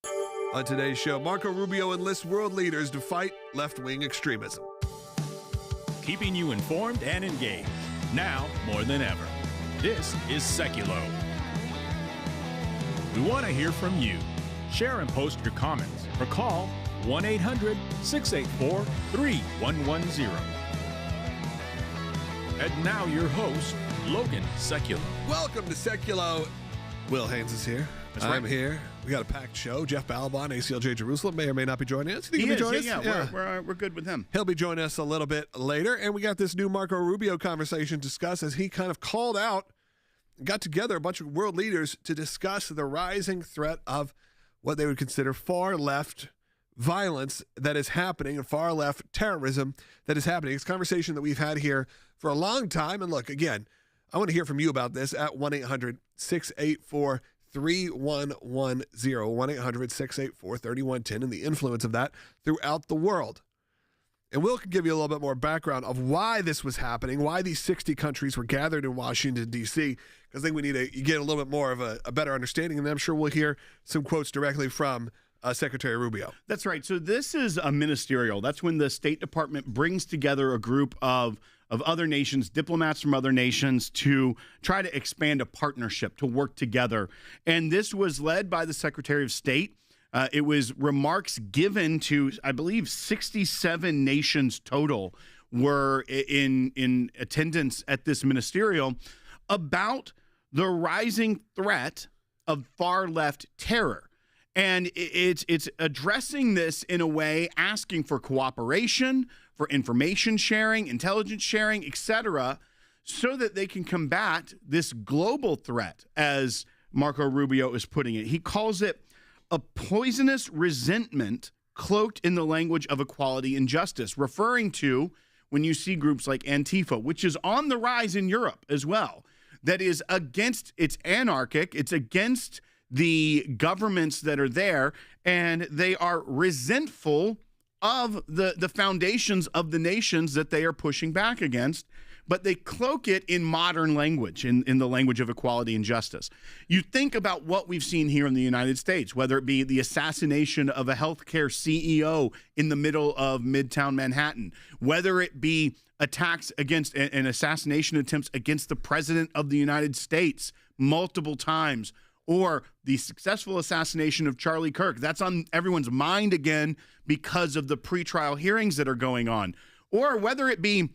On today's show, Marco Rubio enlists world leaders to fight left-wing extremism. Keeping you informed and engaged, now more than ever. This is Sekulow. We want to hear from you. Share and post your comments or call 1-800-684-3110. And now your host, Logan Sekulow. Welcome to Sekulow. Will Haynes is here. That's I'm right. here. We got a packed show. Jeff Balabon, ACLJ Jerusalem, may or may not be joining us. He is, yeah. We're good with him. He'll be joining us a little bit later. And we got this new Marco Rubio conversation to discuss as he kind of called out, got together a bunch of world leaders to discuss the rising threat of what they would consider far left violence that is happening and far left terrorism that is happening. It's a conversation that we've had here for a long time. And look, again, I want to hear from you about this at 1-800-684-3110, 1-800-684-3110, and the influence of that throughout the world. And Will can give you a little bit more background of why this was happening, why these 60 countries were gathered in Washington, D.C., because I think we need to get a little bit more of a better understanding, and I'm sure we'll hear some quotes directly from Secretary Rubio. That's right. So this is a ministerial. That's when the State Department brings together a group of other nations, diplomats from other nations, to try to expand a partnership, to work together. And this was led by the Secretary of State. It was remarks given to, I believe, 67 nations total were in attendance at this ministerial about the rising threat of far-left terror. And it's addressing this in a way, asking for cooperation, for information sharing, intelligence sharing, etc., so that they can combat this global threat, as Marco Rubio is putting it. He calls it a poisonous resentment cloaked in the language of equality and justice, referring to when you see groups like Antifa, which is on the rise in Europe as well, that is against, it's anarchic, it's against the governments that are there, and they are resentful of the foundations of the nations that they are pushing back against, but they cloak it in modern language, in the language of equality and justice. You think about what we've seen here in the United States, whether it be the assassination of a healthcare CEO in the middle of Midtown Manhattan, whether it be attacks against and assassination attempts against the President of the United States multiple times, or the successful assassination of Charlie Kirk. That's on everyone's mind again because of the pretrial hearings that are going on. Or whether it be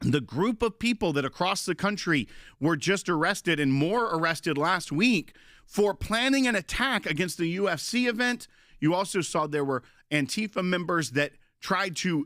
the group of people that across the country were just arrested and more arrested last week for planning an attack against the UFC event. You also saw there were Antifa members that tried to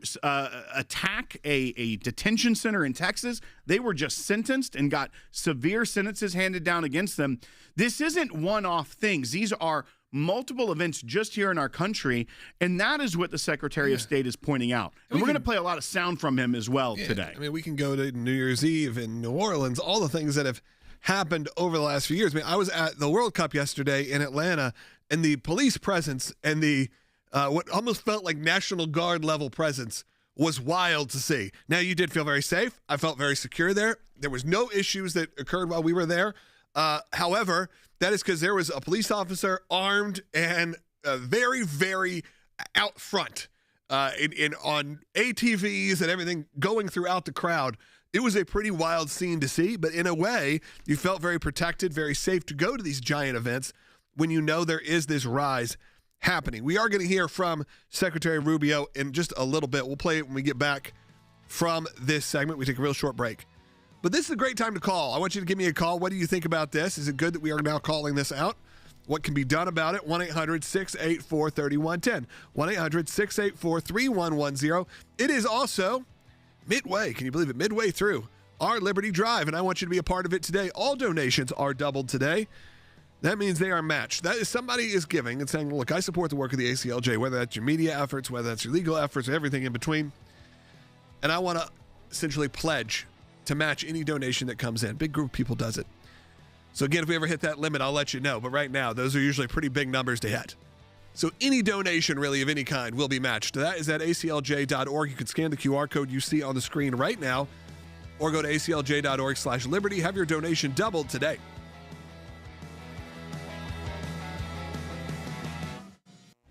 attack a detention center in Texas. They were just sentenced and got severe sentences handed down against them. This isn't one-off things. These are multiple events just here in our country, and that is what the Secretary of State is pointing out. And we're going to play a lot of sound from him as well today. I mean, we can go to New Year's Eve in New Orleans, all the things that have happened over the last few years. I mean, I was at the World Cup yesterday in Atlanta, and the police presence and the what almost felt like National Guard level presence was wild to see. Now, you did feel very safe. I felt very secure there. There was no issues that occurred while we were there. However, that is because there was a police officer armed and very, very out front on ATVs and everything going throughout the crowd. It was a pretty wild scene to see, but in a way, you felt very protected, very safe to go to these giant events when you know there is this rise happening. We are going to hear from Secretary Rubio in just a little bit. We'll play it when we get back from this segment. We take a real short break. But this is a great time to call. I want you to give me a call. What do you think about this? Is it good that we are now calling this out? What can be done about it? 1-800-684-3110. 1-800-684-3110. It is also midway. Can you believe it? Midway through our Liberty Drive, and I want you to be a part of it today. All donations are doubled today. That means they are matched. That is, somebody is giving and saying, look, I support the work of the ACLJ, whether that's your media efforts, whether that's your legal efforts, or everything in between. And I want to essentially pledge to match any donation that comes in. Big group of people does it. So again, if we ever hit that limit, I'll let you know. But right now, those are usually pretty big numbers to hit. So any donation really of any kind will be matched. That is at aclj.org. You can scan the QR code you see on the screen right now, or go to aclj.org/liberty. Have your donation doubled today.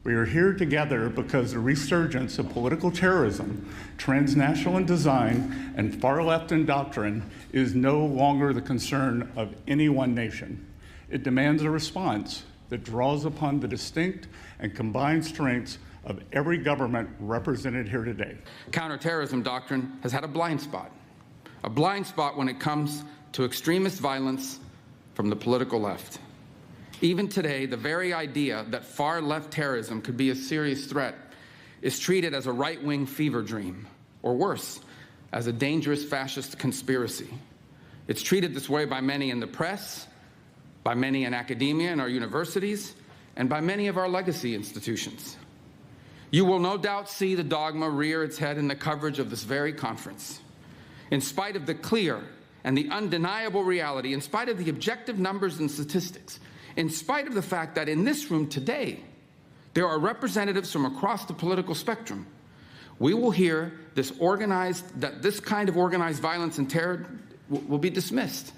We are here together because the resurgence of political terrorism, transnational in design, and far-left in doctrine is no longer the concern of any one nation. It demands a response that draws upon the distinct and combined strengths of every government represented here today. Counterterrorism doctrine has had a blind spot when it comes to extremist violence from the political left. Even today, the very idea that far-left terrorism could be a serious threat is treated as a right-wing fever dream, or worse, as a dangerous fascist conspiracy. It's treated this way by many in the press, by many in academia and our universities, and by many of our legacy institutions. You will no doubt see the dogma rear its head in the coverage of this very conference. In spite of the clear and the undeniable reality, in spite of the objective numbers and statistics, in spite of the fact that in this room today, there are representatives from across the political spectrum, we will hear this kind of organized violence and terror will be dismissed.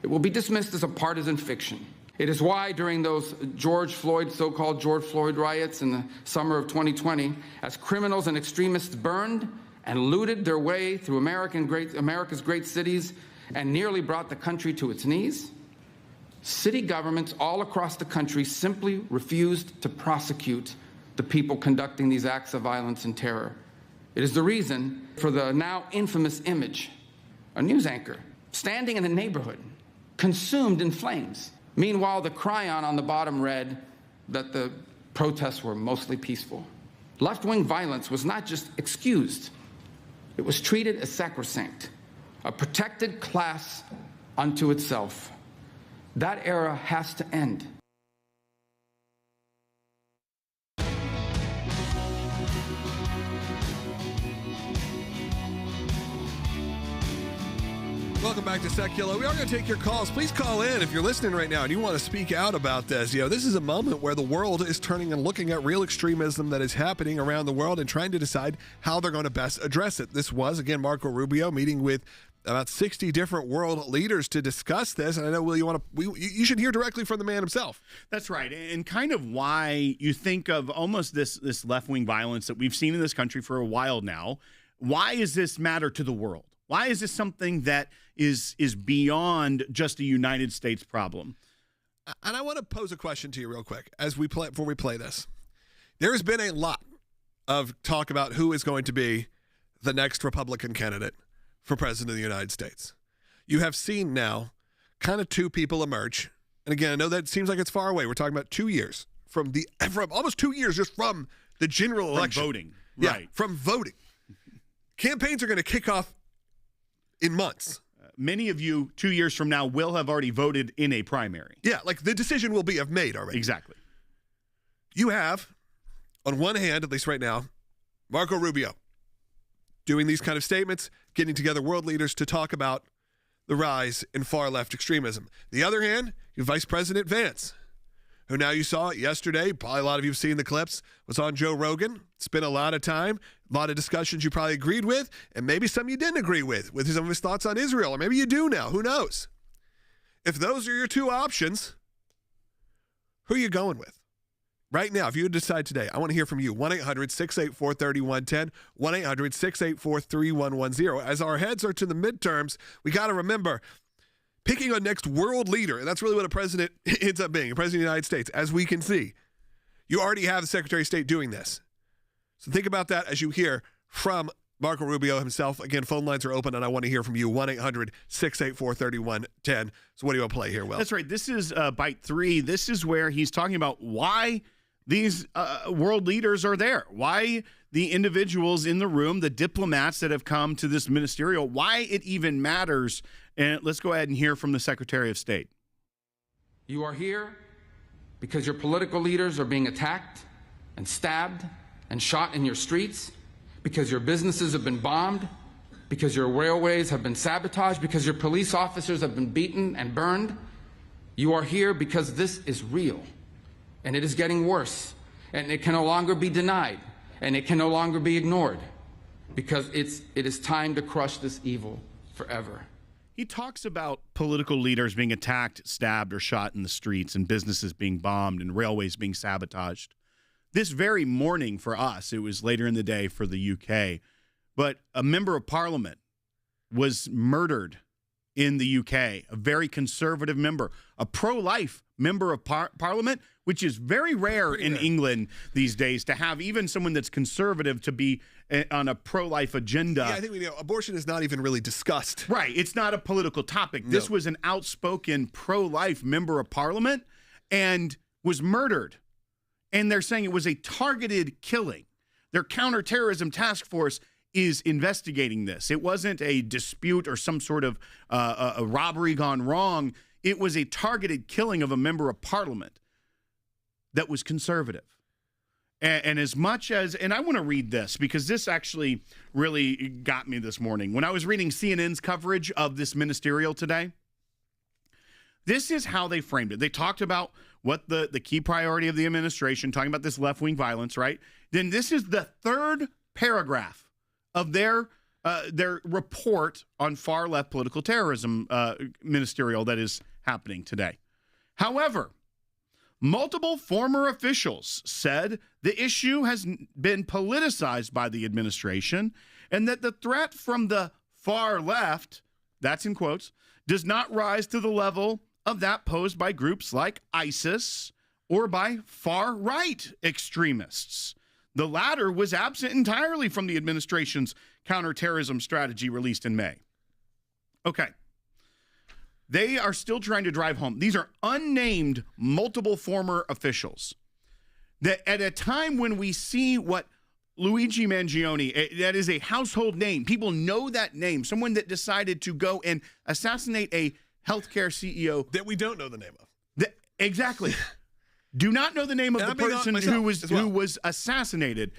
It will be dismissed as a partisan fiction. It is why during those so-called George Floyd riots in the summer of 2020, as criminals and extremists burned and looted their way through America's great cities and nearly brought the country to its knees, city governments all across the country simply refused to prosecute the people conducting these acts of violence and terror. It is the reason for the now infamous image, a news anchor standing in a neighborhood, consumed in flames. Meanwhile, the chyron on the bottom read that the protests were mostly peaceful. Left-wing violence was not just excused, it was treated as sacrosanct, a protected class unto itself. That era has to end. Welcome back to Sekulow. We are going to take your calls. Please call in if you're listening right now and you want to speak out about this. This is a moment where the world is turning and looking at real extremism that is happening around the world and trying to decide how they're going to best address it. This was, again, Marco Rubio meeting with about 60 different world leaders to discuss this. And I know, Will, you should hear directly from the man himself. That's right. And kind of why you think of almost this left-wing violence that we've seen in this country for a while now. Why does this matter to the world? Why is this something that is beyond just a United States problem? And I want to pose a question to you real quick before we play this. There has been a lot of talk about who is going to be the next Republican candidate for president of the United States. You have seen now kind of two people emerge. And again, I know that seems like it's far away. We're talking about 2 years from almost 2 years just from the general election. From voting. Yeah, right. From voting. Campaigns are going to kick off in months. Many of you 2 years from now will have already voted in a primary. Yeah, like the decision will be made already. Exactly. You have, on one hand, at least right now, Marco Rubio doing these kind of statements, getting together world leaders to talk about the rise in far-left extremism. The other hand, you have Vice President Vance, who now you saw yesterday, probably a lot of you have seen the clips, was on Joe Rogan, spent a lot of time, a lot of discussions you probably agreed with, and maybe some you didn't agree with some of his thoughts on Israel, or maybe you do now, who knows? If those are your two options, who are you going with? Right now, if you decide today, I want to hear from you. 1-800-684-3110, 1-800-684-3110. As our heads are to the midterms, we got to remember, picking a next world leader, and that's really what a president ends up being, a president of the United States, as we can see. You already have the Secretary of State doing this. So think about that as you hear from Marco Rubio himself. Again, phone lines are open, and I want to hear from you. 1-800-684-3110. So what do you want to play here, Will? That's right. This is bite 3. This is where he's talking about why these world leaders are there, why the individuals in the room, the diplomats that have come to this ministerial, why it even matters. And let's go ahead and hear from the Secretary of State. You are here because your political leaders are being attacked and stabbed and shot in your streets, because your businesses have been bombed, because your railways have been sabotaged, because your police officers have been beaten and burned. You are here because this is real, and it is getting worse, and it can no longer be denied, and it can no longer be ignored, because it is time to crush this evil forever. He talks about political leaders being attacked, stabbed, or shot in the streets, and businesses being bombed, and railways being sabotaged. this very morning for us, it was later in the day for the UK, but a member of parliament was murdered in the UK, a very conservative member, a pro-life member of parliament, which is very rare in England these days to have even someone that's conservative to be on a pro-life agenda. Yeah, I think abortion is not even really discussed. Right. It's not a political topic. No. This was an outspoken pro-life member of parliament and was murdered. And they're saying it was a targeted killing. Their counterterrorism task force is investigating this. It wasn't a dispute or some sort of a robbery gone wrong. It was a targeted killing of a member of parliament that was conservative. And as much as, and I want to read this because this actually really got me this morning. When I was reading CNN's coverage of this ministerial today, this is how they framed it. They talked about what the key priority of the administration, talking about this left-wing violence, right? Then this is the third paragraph of their report on far-left political terrorism ministerial that is happening today. However, multiple former officials said the issue has been politicized by the administration and that the threat from the far left, that's in quotes, does not rise to the level of that posed by groups like ISIS or by far-right extremists. The latter was absent entirely from the administration's counterterrorism strategy released in May. Okay. They are still trying to drive home. These are unnamed multiple former officials that at a time when we see what Luigi Mangione, that is a household name. People know that name. Someone that decided to go and assassinate a healthcare CEO. That we don't know the name of. Exactly. Do not know the name of the person who was assassinated.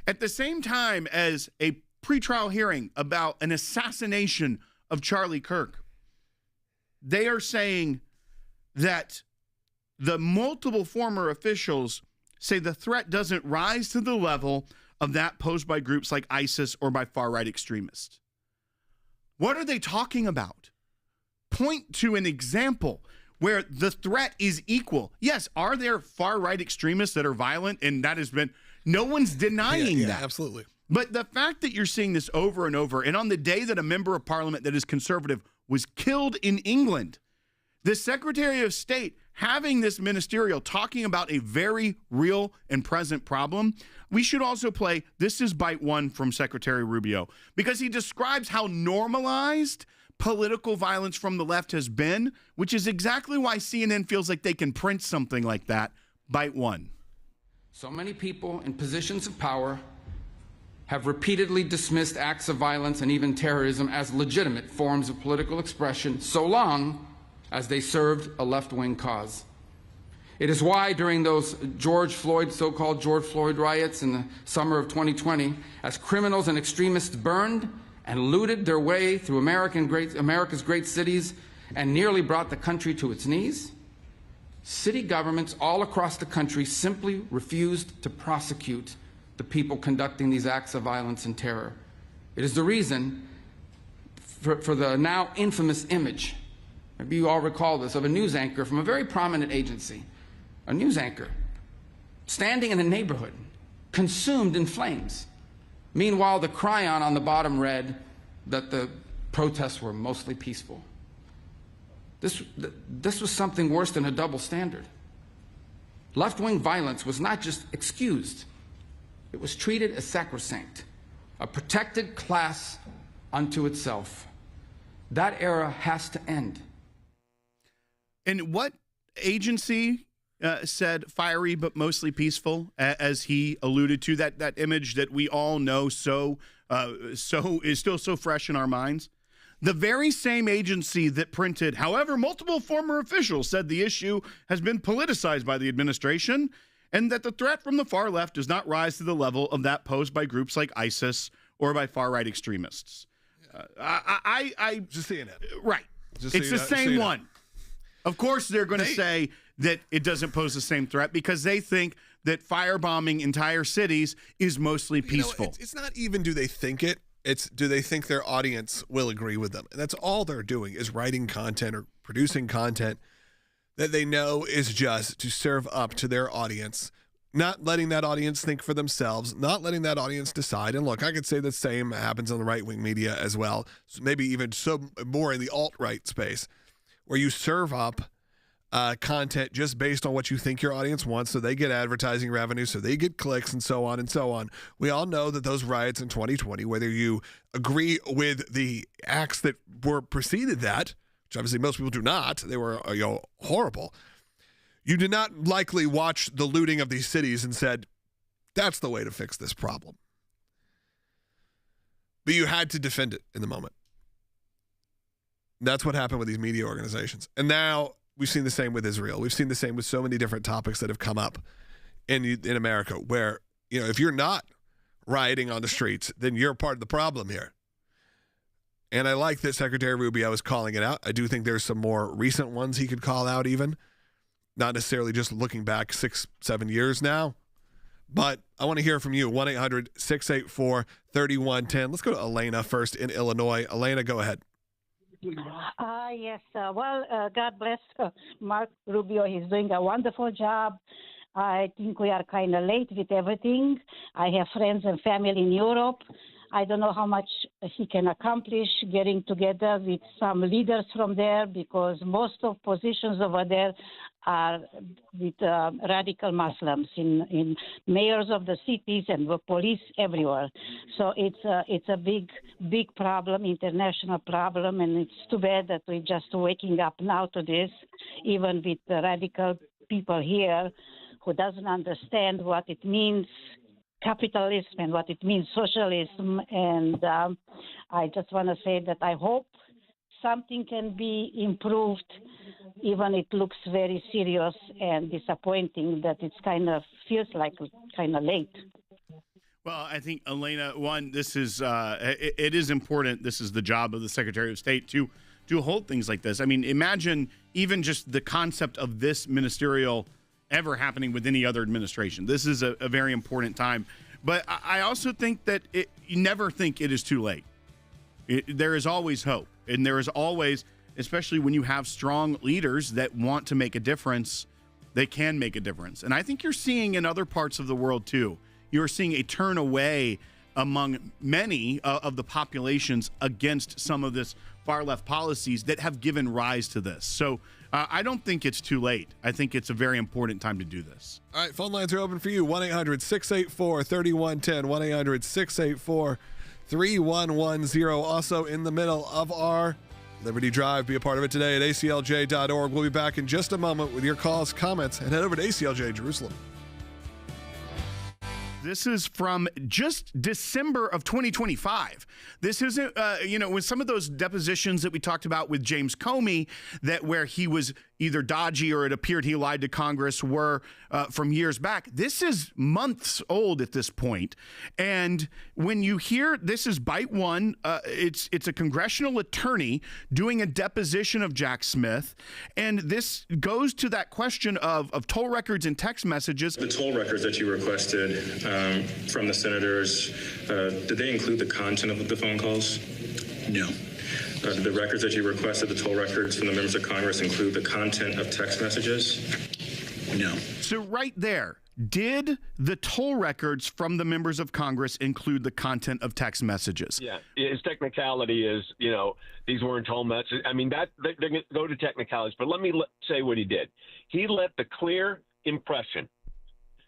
At the same time as a pretrial hearing about an assassination of Charlie Kirk, they are saying that the multiple former officials say the threat doesn't rise to the level of that posed by groups like ISIS or by far-right extremists. What are they talking about? Point to an example where the threat is equal. Yes, are there far-right extremists that are violent? And that has been, no one's denying that. Absolutely. But the fact that you're seeing this over and over, and on the day that a member of parliament that is conservative was killed in England, the Secretary of State having this ministerial talking about a very real and present problem, we should also play, this is bite one from Secretary Rubio, because he describes how normalized political violence from the left has been, which is exactly why CNN feels like they can print something like that. Bite one. So many people in positions of power have repeatedly dismissed acts of violence and even terrorism as legitimate forms of political expression, so long as they served a left-wing cause. It is why during those so-called George Floyd riots in the summer of 2020, as criminals and extremists burned and looted their way through America's great cities and nearly brought the country to its knees, city governments all across the country simply refused to prosecute the people conducting these acts of violence and terror. It is the reason for the now infamous image, maybe you all recall this, of a news anchor from a very prominent agency, a news anchor standing in a neighborhood consumed in flames. Meanwhile, the chyron on the bottom read that the protests were mostly peaceful. This was something worse than a double standard. Left-wing violence was not just excused, it was treated as sacrosanct, a protected class unto itself. That era has to end. And what agency said fiery but mostly peaceful, as he alluded to, that image that we all know is still so fresh in our minds? The very same agency that printed, however, multiple former officials said the issue has been politicized by the administration and that the threat from the far left does not rise to the level of that posed by groups like ISIS or by far-right extremists. Just seeing it. Right. It's the same one. Of course, they're going to say that it doesn't pose the same threat because they think that firebombing entire cities is mostly peaceful. It's not even do they think it. It's do they think their audience will agree with them. And that's all they're doing is writing content or producing content that they know is just to serve up to their audience not letting that audience think for themselves, not letting that audience decide. And look, I could say the same happens on the right-wing media as well, so maybe even so more in the alt-right space, where you serve up content just based on what you think your audience wants, so they get advertising revenue, so they get clicks, and so on and so on. We all know that those riots in 2020, whether you agree with the acts that were preceded that, which obviously most people do not, they were horrible. You did not likely watch the looting of these cities and said, that's the way to fix this problem. But you had to defend it in the moment. That's what happened with these media organizations. And now we've seen the same with Israel. We've seen the same with so many different topics that have come up in America where, if you're not rioting on the streets, then you're part of the problem here. And I like that Secretary Rubio is calling it out. I do think there's some more recent ones he could call out even. Not necessarily just looking back 6-7 years now. But I want to hear from you. 1-800-684-3110. Let's go to Elena first in Illinois. Elena, go ahead. Yes. God bless Mark Rubio. He's doing a wonderful job. I think we are kind of late with everything. I have friends and family in Europe. I don't know how much he can accomplish getting together with some leaders from there, because most of positions over there are with radical Muslims in mayors of the cities and the police everywhere. So it's a big problem, international problem, and it's too bad that we're just waking up now to this, even with the radical people here who doesn't understand what it means capitalism and what it means socialism. And I just want to say that I hope something can be improved, even it looks very serious and disappointing that it's kind of feels like kind of late. Well, I think, Elena, one, this is it is important. This is the job of the Secretary of State to hold things like this. I mean, imagine even just the concept of this ministerial ever happening with any other administration. This is a very important time. But I also think that you never think it is too late. There is always hope. And there is always, especially when you have strong leaders that want to make a difference, they can make a difference. And I think you're seeing in other parts of the world, too. You're seeing a turn away among many of the populations against some of this far-left policies that have given rise to this. So I don't think it's too late. I think it's a very important time to do this. All right, phone lines are open for you. 1-800-684-3110, 1-800-684-3110. Also in the middle of our Liberty Drive. Be a part of it today at aclj.org. We'll be back in just a moment with your calls, comments, and head over to ACLJ Jerusalem. This is from just December of 2025. This isn't, with some of those depositions that we talked about with James Comey, that where he was either dodgy or it appeared he lied to Congress, were from years back. This is months old at this point. And when you hear this is bite one, it's a congressional attorney doing a deposition of Jack Smith. And this goes to that question of toll records and text messages. The toll records that you requested from the senators, did they include the content of the phone calls? No. Did the records that you requested, the toll records from the members of Congress, include the content of text messages? No. So right there, did the toll records from the members of Congress include the content of text messages? Yeah, his technicality is, these weren't toll messages. I mean, they're going to go to technicalities, but let me say what he did. He let the clear impression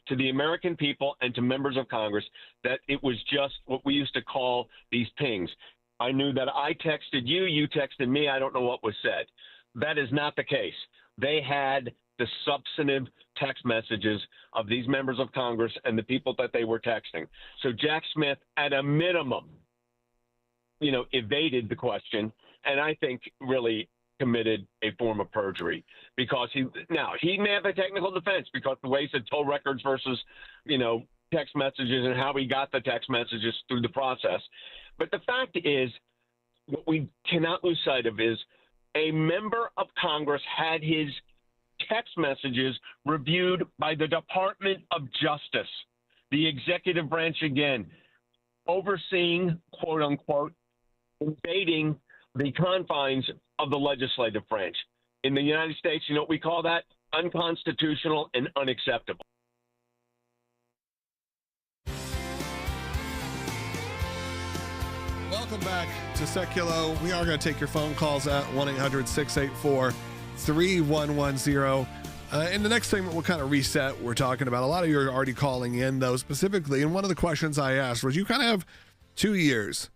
to the American people and to members of Congress that it was just what we used to call these pings. I knew that I texted you, you texted me, I don't know what was said. That is not the case. They had the substantive text messages of these members of Congress and the people that they were texting. So Jack Smith, at a minimum, evaded the question, and I think really committed a form of perjury, because he may have a technical defense because the way he said toll records versus, text messages and how he got the text messages through the process. But the fact is, what we cannot lose sight of is a member of Congress had his text messages reviewed by the Department of Justice, the executive branch, again, overseeing, quote unquote, invading the confines of the legislative branch. In the United States, you know what we call that? Unconstitutional and unacceptable. Welcome back to Sekulow. We are going to take your phone calls at 1-800-684-3110. In the next segment, we'll kind of reset. We're talking about a lot of you are already calling in, though, specifically. And one of the questions I asked was, you kind of have 2 years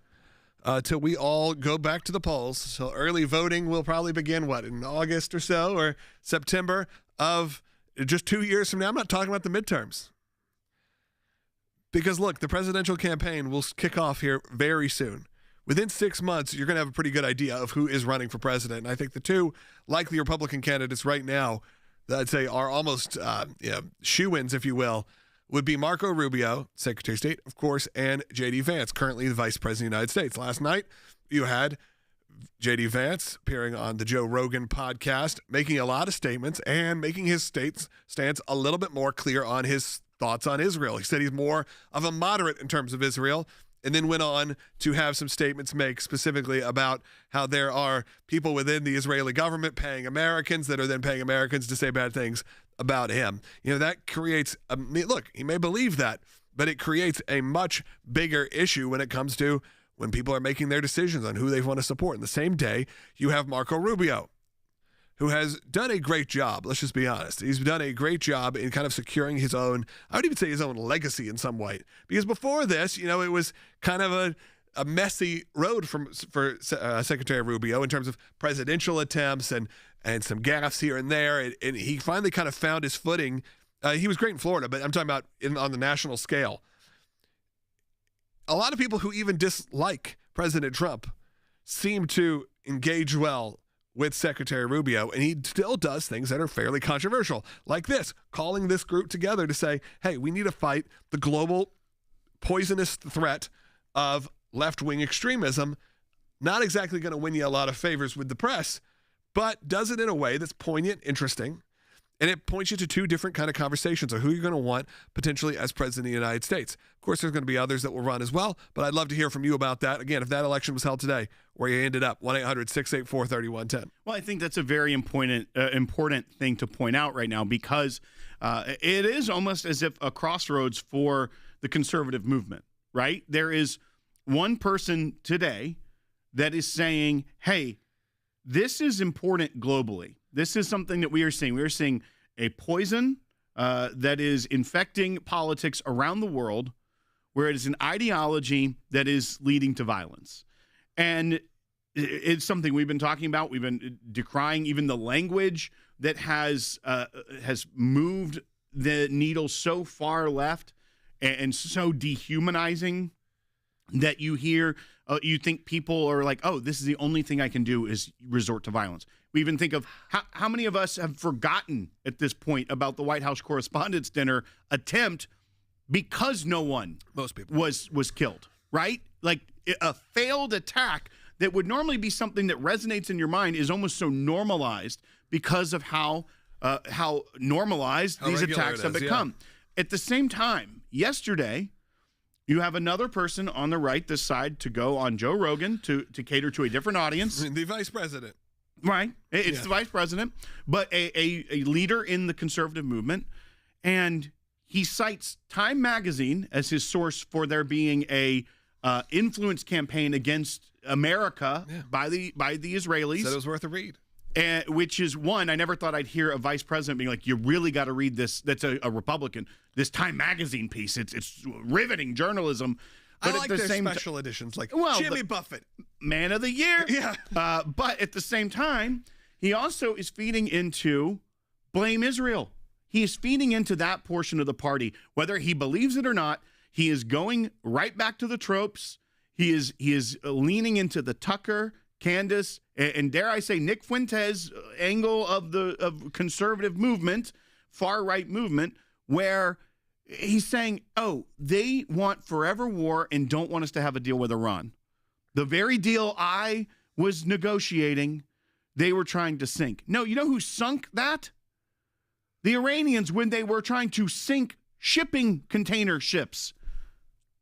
till we all go back to the polls. So early voting will probably begin, in August or so, or September of just 2 years from now. I'm not talking about the midterms. Because, look, the presidential campaign will kick off here very soon. Within 6 months, you're going to have a pretty good idea of who is running for president. And I think the two likely Republican candidates right now that I'd say are almost shoo-ins, if you will, would be Marco Rubio, Secretary of State, of course, and J.D. Vance, currently the Vice President of the United States. Last night, you had J.D. Vance appearing on the Joe Rogan podcast, making a lot of statements and making his stance a little bit more clear on his thoughts on Israel. He said he's more of a moderate in terms of Israel, and then went on to have some statements make specifically about how there are people within the Israeli government paying Americans that are then paying Americans to say bad things about him. That creates look, he may believe that, but it creates a much bigger issue when it comes to when people are making their decisions on who they want to support. In the same day, you have Marco Rubio, who has done a great job. Let's just be honest. He's done a great job in kind of securing his own, I would even say his own legacy in some way. Because before this, it was kind of a messy road for Secretary Rubio in terms of presidential attempts and some gaffes here and there. And he finally kind of found his footing. He was great in Florida, but I'm talking about on the national scale. A lot of people who even dislike President Trump seem to engage well with Secretary Rubio, and he still does things that are fairly controversial, like this, calling this group together to say, hey, we need to fight the global poisonous threat of left-wing extremism. Not exactly going to win you a lot of favors with the press, but does it in a way that's poignant, interesting, and it points you to two different kind of conversations of who you're going to want potentially as president of the United States. Of course, there's going to be others that will run as well, but I'd love to hear from you about that. Again, if that election was held today, where you ended up, 1-800-684-3110. Well, I think that's a very important thing to point out right now, because it is almost as if a crossroads for the conservative movement, right? There is one person today that is saying, hey, this is important globally. This is something that we are seeing. We are seeing a poison that is infecting politics around the world, where it is an ideology that is leading to violence. And it's something we've been talking about. We've been decrying even the language that has moved the needle so far left and so dehumanizing that you hear, you think people are like, oh, this is the only thing I can do is resort to violence. We even think of how many of us have forgotten at this point about the White House Correspondents' Dinner attempt because no one most people was killed, right? Like a failed attack that would normally be something that resonates in your mind is almost so normalized because of how normalized these attacks have become. Yeah. At the same time, yesterday, you have another person on the right, this side, to go on Joe Rogan to cater to a different audience. The vice president. Right. It's the vice president, but a leader in the conservative movement. And he cites Time magazine as his source for there being a influence campaign against America by the Israelis. Said it was worth a read. Which is one, I never thought I'd hear a vice president being like, you really got to read this. That's a Republican, this Time magazine piece. It's riveting journalism. But I like their special editions, like Jimmy Buffett, Man of the Year. Yeah. But at the same time, he also is feeding into blame Israel. He is feeding into that portion of the party, whether he believes it or not. He is going right back to the tropes. He is leaning into the Tucker, Candace, and dare I say Nick Fuentes angle of conservative movement, far right movement, where he's saying, oh, they want forever war and don't want us to have a deal with Iran. The very deal I was negotiating, they were trying to sink. No, you know who sunk that? The Iranians, when they were trying to sink shipping container ships,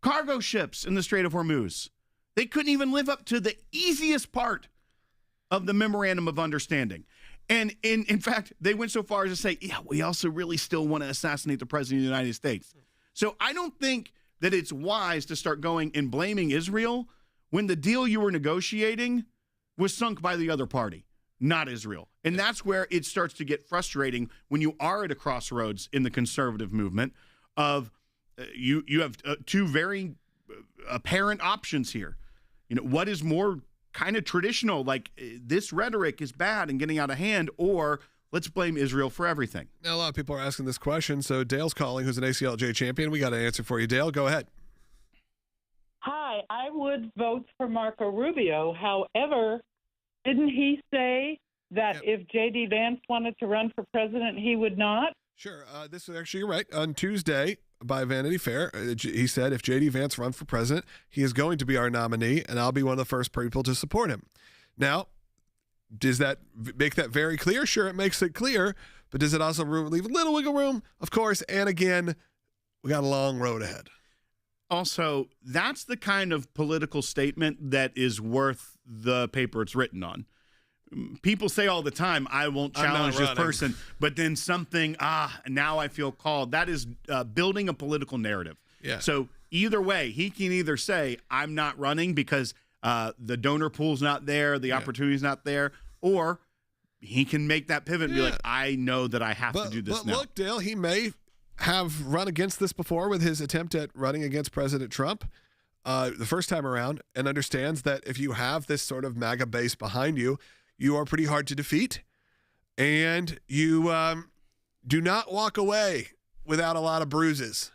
cargo ships in the Strait of Hormuz. They couldn't even live up to the easiest part of the Memorandum of Understanding. And in fact, they went so far as to say, yeah, we also really still want to assassinate the president of the United States. So I don't think that it's wise to start going and blaming Israel when the deal you were negotiating was sunk by the other party, not Israel. And that's where it starts to get frustrating when you are at a crossroads in the conservative movement of you have two very apparent options here. You know, what is more kind of traditional, like this rhetoric is bad and getting out of hand, or let's blame Israel for everything? Now, a lot of people are asking this question. So Dale's calling, who's an ACLJ champion. We got an answer for you, Dale. Go ahead. Hi, I would vote for Marco Rubio. However, didn't he say that if J.D. Vance wanted to run for president, he would not? Sure. This is actually right. On Tuesday, by Vanity Fair, he said if J.D. Vance runs for president, he is going to be our nominee, and I'll be one of the first people to support him. Now, does that make that very clear? Sure, it makes it clear, but does it also leave a little wiggle room? Of course, and again, we got a long road ahead. Also, that's the kind of political statement that is worth the paper it's written on. People say all the time, I won't challenge this person, but then something, now I feel called. That is building a political narrative. Yeah. So either way, he can either say, I'm not running because the donor pool's not there, the opportunity's not there, or he can make that pivot and be like, I know that I have to do this now. But look, Dale, he may have run against this before with his attempt at running against President Trump the first time around, and understands that if you have this sort of MAGA base behind you, you are pretty hard to defeat, and you do not walk away without a lot of bruises.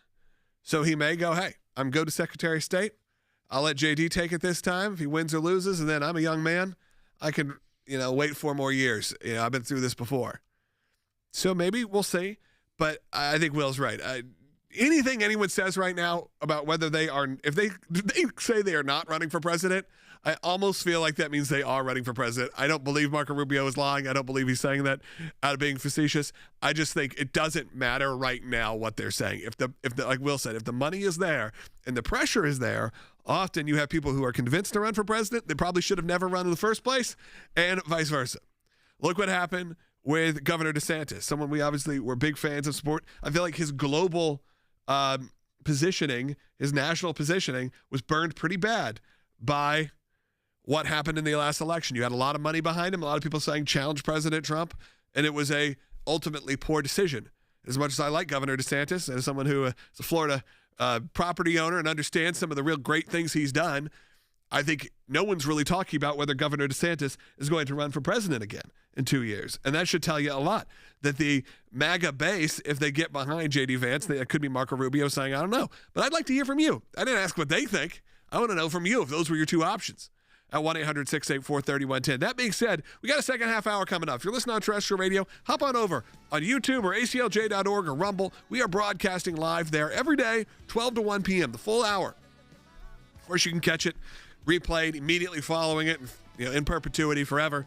So he may go, hey, I'm go to Secretary of State. I'll let JD take it this time if he wins or loses, and then I'm a young man. I can, wait 4 more years. I've been through this before. So maybe we'll see, but I think Will's right. Anything anyone says right now about whether if they say they are not running for president, I almost feel like that means they are running for president. I don't believe Marco Rubio is lying. I don't believe he's saying that out of being facetious. I just think it doesn't matter right now what they're saying. If the like Will said, if the money is there and the pressure is there, often you have people who are convinced to run for president. They probably should have never run in the first place, and vice versa. Look what happened with Governor DeSantis, someone we obviously were big fans of support. I feel like his global positioning, his national positioning, was burned pretty bad by what happened in the last election. You had a lot of money behind him, a lot of people saying challenge President Trump, and it was a ultimately poor decision. As much as I like Governor DeSantis, and as someone who is a Florida property owner and understands some of the real great things he's done, I think no one's really talking about whether Governor DeSantis is going to run for president again in 2 years. And that should tell you a lot, that the MAGA base, if they get behind J.D. Vance, that could be Marco Rubio saying, I don't know. But I'd like to hear from you. I didn't ask what they think. I want to know from you if those were your two options at 1-800-684-3110. That being said, we got a second half hour coming up. If you're listening on terrestrial radio, hop on over on YouTube or ACLJ.org or Rumble. We are broadcasting live there every day, 12 to 1 p.m., the full hour. Of course, you can catch it replayed immediately following it, in perpetuity forever,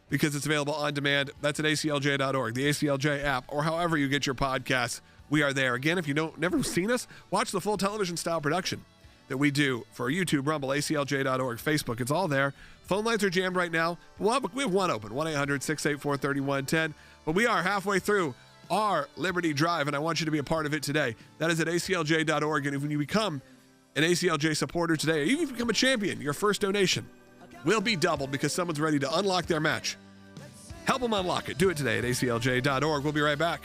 because it's available on demand. That's at ACLJ.org, the ACLJ app, or however you get your podcasts. We are there. Again, if you never seen us, watch the full television style production that we do for YouTube, Rumble, ACLJ.org, Facebook. It's all there. Phone lines are jammed right now. We have one open, 1-800-684-3110. But we are halfway through our Liberty Drive, and I want you to be a part of it today. That is at ACLJ.org. And if you become an ACLJ supporter today, or even if you become a champion, your first donation will be doubled because someone's ready to unlock their match. Help them unlock it. Do it today at ACLJ.org. We'll be right back.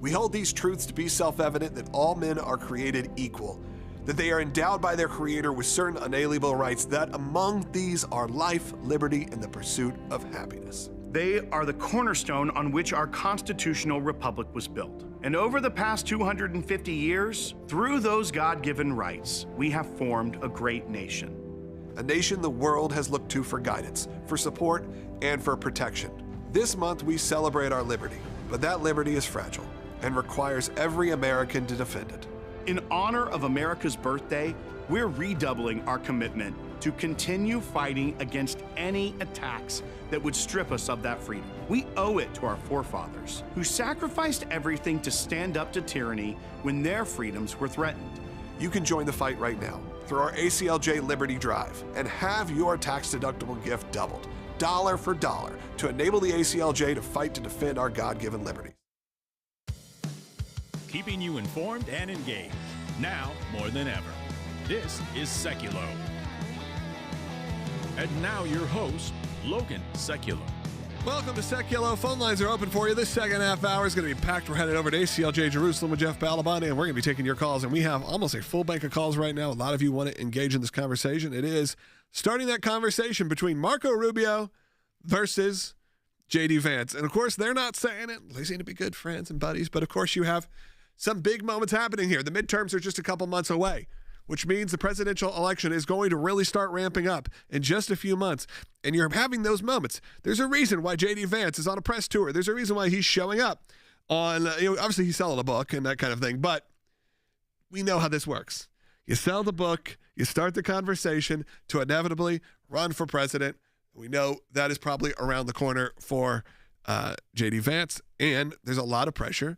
We hold these truths to be self-evident, that all men are created equal, that they are endowed by their Creator with certain unalienable rights, that among these are life, liberty, and the pursuit of happiness. They are the cornerstone on which our constitutional republic was built. And over the past 250 years, through those God-given rights, we have formed a great nation. A nation the world has looked to for guidance, for support, and for protection. This month we celebrate our liberty, but that liberty is fragile and requires every American to defend it. In honor of America's birthday, we're redoubling our commitment to continue fighting against any attacks that would strip us of that freedom. We owe it to our forefathers, who sacrificed everything to stand up to tyranny when their freedoms were threatened. You can join the fight right now through our ACLJ Liberty Drive and have your tax-deductible gift doubled, dollar for dollar, to enable the ACLJ to fight to defend our God-given liberties. Keeping you informed and engaged. now more than ever. This is Sekulow. And now your host, Logan Sekulow. Welcome to Sekulow. Phone lines are open for you. This second half hour is going to be packed. We're headed over to ACLJ Jerusalem with Jeff Balabani, and we're going to be taking your calls. And we have almost a full bank of calls right now. A lot of you want to engage in this conversation. It is starting that conversation between Marco Rubio versus J.D. Vance. And, of course, they're not saying it. They seem to be good friends and buddies. But, of course, you have some big moments happening here. The midterms are just a couple months away, which means the presidential election is going to really start ramping up in just a few months. And you're having those moments. There's a reason why J.D. Vance is on a press tour. There's a reason why he's showing up on, obviously he's selling a book and that kind of thing, but we know how this works. You sell the book, you start the conversation to inevitably run for president. We know that is probably around the corner for J.D. Vance, and there's a lot of pressure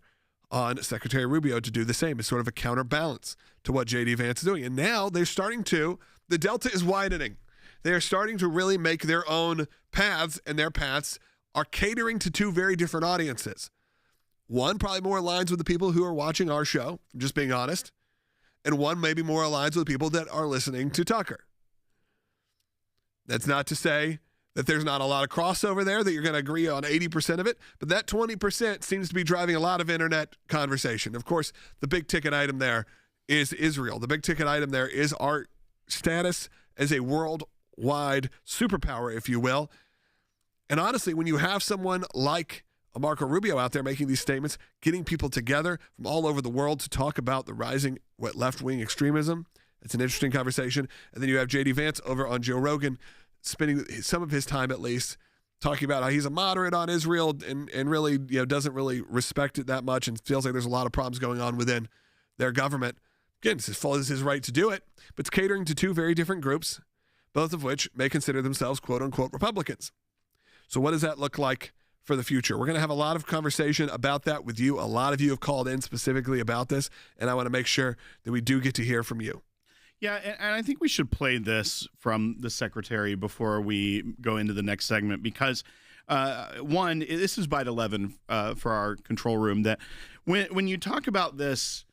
on Secretary Rubio to do the same. It's sort of a counterbalance to what J.D. Vance is doing. And now they're starting to, the delta is widening. They're starting to really make their own paths, and their paths are catering to two very different audiences. One probably more aligns with the people who are watching our show, just being honest, and one maybe more aligns with people that are listening to Tucker. That's not to say that there's not a lot of crossover there, that you're going to agree on 80% of it, but that 20% seems to be driving a lot of internet conversation. Of course, the big ticket item there is Israel. The big ticket item there is our status as a worldwide superpower, if you will. And honestly, when you have someone like Marco Rubio out there making these statements, getting people together from all over the world to talk about the rising left-wing extremism, it's an interesting conversation. And then you have J.D. Vance over on Joe Rogan, spending some of his time at least talking about how he's a moderate on Israel and really doesn't really respect it that much and feels like there's a lot of problems going on within their government. Again, it's his right to do it, but it's catering to two very different groups, both of which may consider themselves quote-unquote Republicans. So what does that look like for the future? We're going to have a lot of conversation about that with you. A lot of you have called in specifically about this, and I want to make sure that we do get to hear from you. Yeah, and I think we should play this from the secretary before we go into the next segment because, one, this is byte 11 for our control room, that when you talk about this,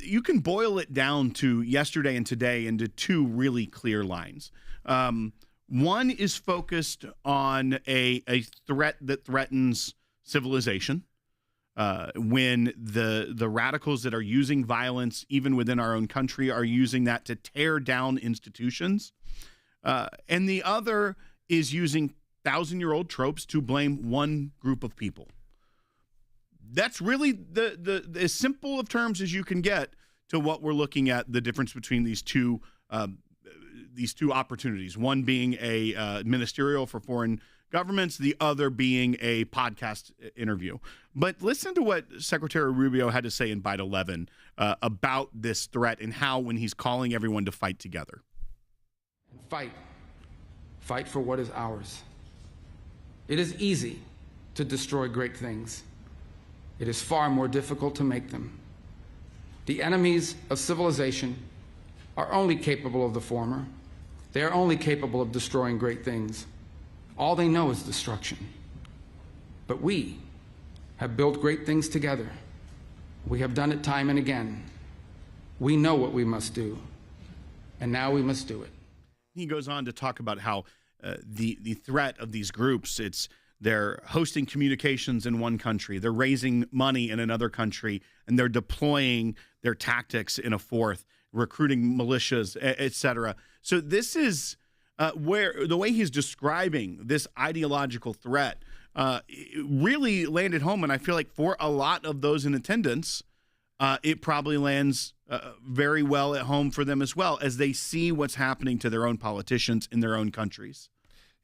you can boil it down to yesterday and today into two really clear lines. One is focused on a threat that threatens civilization. When the radicals that are using violence, even within our own country, are using that to tear down institutions. And the other is using 1,000-year-old tropes to blame one group of people. That's really the as simple of terms as you can get to what we're looking at, the difference between these two opportunities, one being a ministerial for foreign governments, the other being a podcast interview. But listen to what Secretary Rubio had to say in byte 11 about this threat and how, when he's calling everyone to fight together. Fight for what is ours. It is easy to destroy great things. It is far more difficult to make them. The enemies of civilization are only capable of the former. They are only capable of destroying great things. All they know is destruction. But we have built great things together. We have done it time and again. We know what we must do, and now we must do it. He goes on to talk about how the threat of these groups, they're hosting communications in one country, they're raising money in another country, and they're deploying their tactics in a fourth, recruiting militias, et cetera. So this is where the way he's describing this ideological threat really landed home. And I feel like for a lot of those in attendance, it probably lands very well at home for them as well, as they see what's happening to their own politicians in their own countries.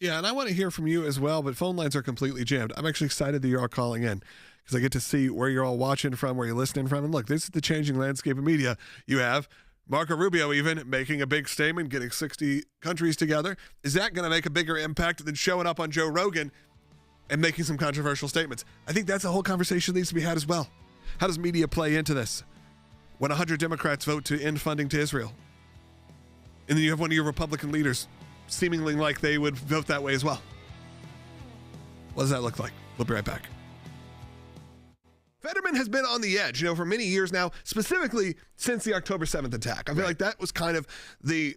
Yeah, and I want to hear from you as well, but phone lines are completely jammed. I'm actually excited that you're all calling in because I get to see where you're all watching from, where you're listening from. And look, this is the changing landscape of media. You have Marco Rubio even making a big statement, getting 60 countries together. Is that going to make a bigger impact than showing up on Joe Rogan and making some controversial statements? I think that's a whole conversation that needs to be had as well. How does media play into this? When 100 Democrats vote to end funding to Israel, and then you have one of your Republican leaders seemingly like they would vote that way as well. What does that look like? We'll be right back. Fetterman Fetterman has been on the edge, for many years now, specifically since the October 7th attack. I feel like that was kind of the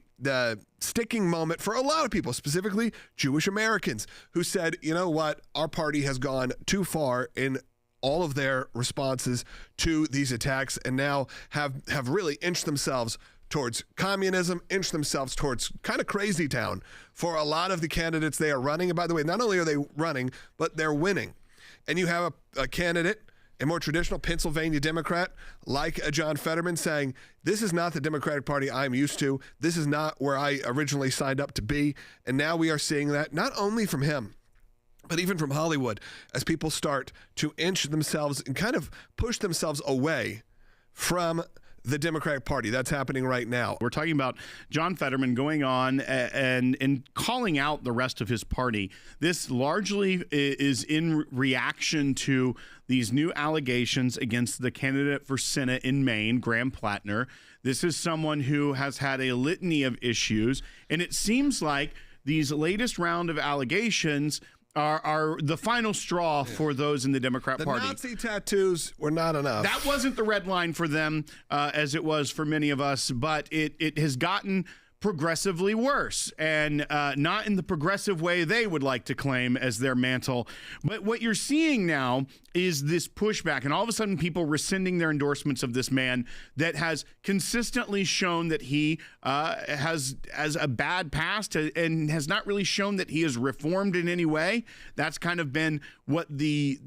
sticking moment for a lot of people, specifically Jewish Americans, who said, you know what, our party has gone too far in all of their responses to these attacks, and now have really inched themselves towards communism, inched themselves towards kind of crazy town for a lot of the candidates they are running. And by the way, not only are they running, but they're winning. And you have a candidate, a more traditional Pennsylvania Democrat like John Fetterman, saying, this is not the Democratic Party I'm used to. This is not where I originally signed up to be. And now we are seeing that not only from him, but even from Hollywood, as people start to inch themselves and kind of push themselves away from the Democratic Party. That's happening right now. We're talking about John Fetterman going on and calling out the rest of his party. This largely is in reaction to these new allegations against the candidate for Senate in Maine, Graham Plattner. This is someone who has had a litany of issues, and it seems like these latest round of allegations are the final straw for those in the Democrat Party. The Nazi tattoos were not enough. That wasn't the red line for them, as it was for many of us, but it has gotten progressively worse, and not in the progressive way they would like to claim as their mantle. But what you're seeing now is this pushback, and all of a sudden people rescinding their endorsements of this man that has consistently shown that he has a bad past and has not really shown that he is reformed in any way. That's kind of been what the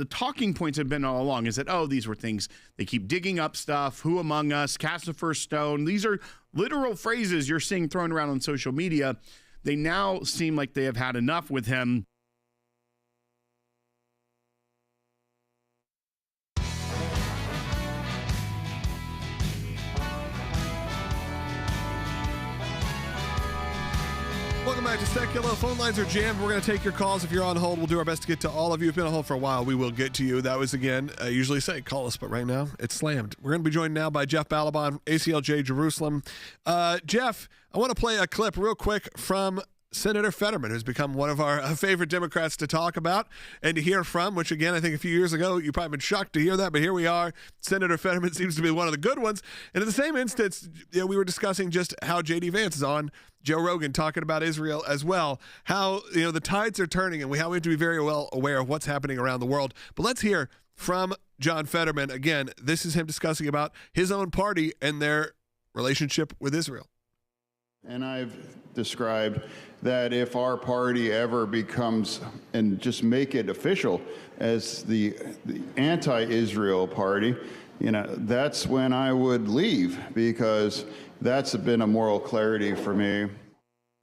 talking points have been all along, is that, oh, these were things, they keep digging up stuff, who among us, cast the first stone. These are literal phrases you're seeing thrown around on social media. They now seem like they have had enough with him. Welcome back to Sekulow. Phone lines are jammed. We're going to take your calls. If you're on hold, we'll do our best to get to all of you. If you've been on hold for a while, we will get to you. That was, again, I usually say call us, but right now it's slammed. We're going to be joined now by Jeff Balaban, ACLJ Jerusalem. Jeff, I want to play a clip real quick from Senator Fetterman, who's become one of our favorite Democrats to talk about and to hear from, which, again, I think a few years ago, you've probably been shocked to hear that, but here we are. Senator Fetterman seems to be one of the good ones. And in the same instance, we were discussing just how J.D. Vance is on Joe Rogan talking about Israel as well, how the tides are turning, and we have to be very well aware of what's happening around the world. But let's hear from John Fetterman. Again, this is him discussing about his own party and their relationship with Israel. And I've described that if our party ever becomes, and just make it official as the anti-Israel party, that's when I would leave, because that's been a moral clarity for me.